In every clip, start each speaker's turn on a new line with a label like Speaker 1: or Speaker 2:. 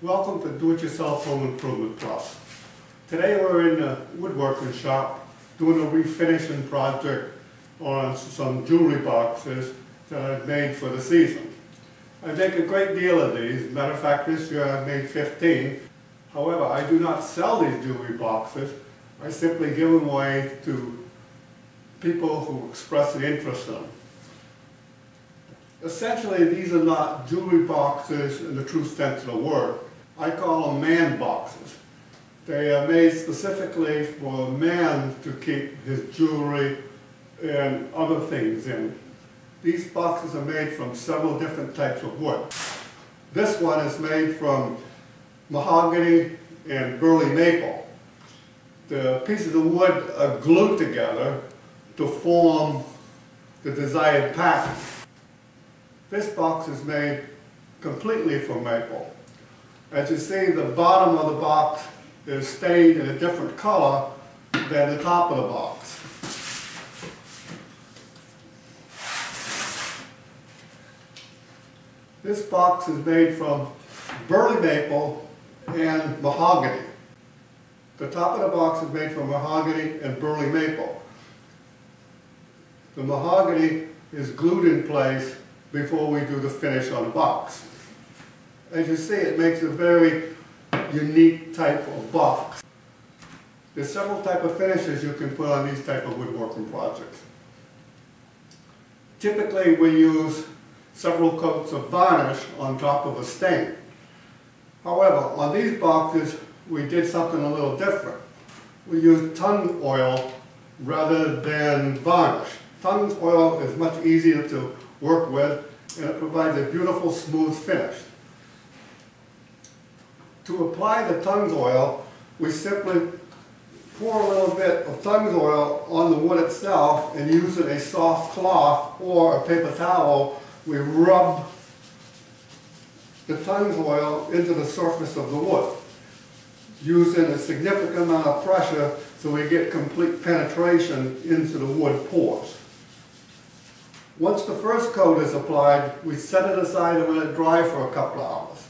Speaker 1: Welcome to Do-It-Yourself Home Improvement Plus. Today we're in the woodworking shop doing a refinishing project on some jewelry boxes that I've made for the season. I make a great deal of these. Matter of fact, this year I've made 15. However, I do not sell these jewelry boxes. I simply give them away to people who express an interest in them. Essentially, these are not jewelry boxes in the true sense of the word. I call them man boxes. They are made specifically for a man to keep his jewelry and other things in. These boxes are made from several different types of wood. This one is made from mahogany and burley maple. The pieces of wood are glued together to form the desired pattern. This box is made completely from maple. As you see, the bottom of the box is stained in a different color than the top of the box. This box is made from burley maple and mahogany. The top of the box is made from mahogany and burley maple. The mahogany is glued in place before we do the finish on the box. As you see, it makes a very unique type of box. There's several types of finishes you can put on these type of woodworking projects. Typically we use several coats of varnish on top of a stain. However, on these boxes we did something a little different. We used Tung Oil rather than varnish. Tung Oil is much easier to work with, and it provides a beautiful smooth finish. To apply the Tung Oil, we simply pour a little bit of Tung Oil on the wood itself, and using a soft cloth or a paper towel, we rub the Tung Oil into the surface of the wood, using a significant amount of pressure so we get complete penetration into the wood pores. Once the first coat is applied, we set it aside and let it dry for a couple of hours.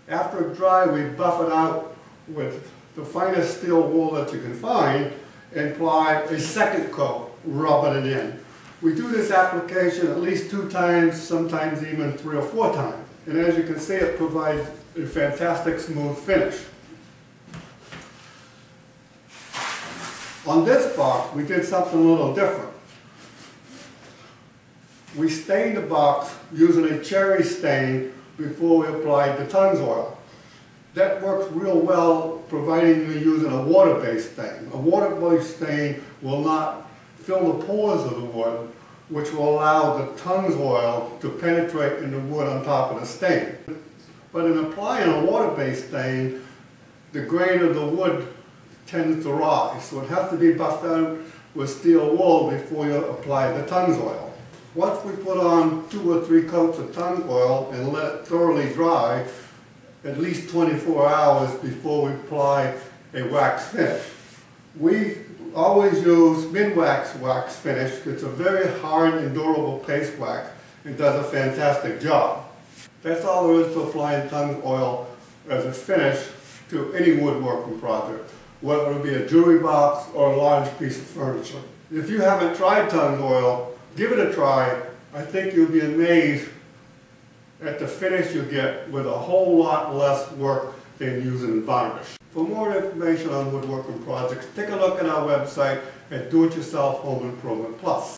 Speaker 1: After it dries, we buff it out with the finest steel wool that you can find and apply a second coat, rubbing it in. We do this application at least 2 times, sometimes even 3 or 4 times. And as you can see, it provides a fantastic smooth finish. On this box, we did something a little different. We stained the box using a cherry stain before we applied the Tung Oil. That works real well providing you're using a water-based stain. A water-based stain will not fill the pores of the wood, which will allow the Tung Oil to penetrate in the wood on top of the stain. But in applying a water-based stain, the grain of the wood tends to rise, so it has to be buffed out with steel wool before you apply the Tung Oil. Once we put on 2 or 3 coats of Tung Oil and let it thoroughly dry, at least 24 hours before we apply a wax finish. We always use mid-wax wax finish. It's a very hard and durable paste wax and does a fantastic job. That's all there is to applying Tung Oil as a finish to any woodworking project, whether it be a jewelry box or a large piece of furniture. If you haven't tried Tung Oil, give it a try. I think you'll be amazed at the finish you get with a whole lot less work than using varnish. For more information on woodworking projects, take a look at our website at Do-It-Yourself Home Improvement Plus.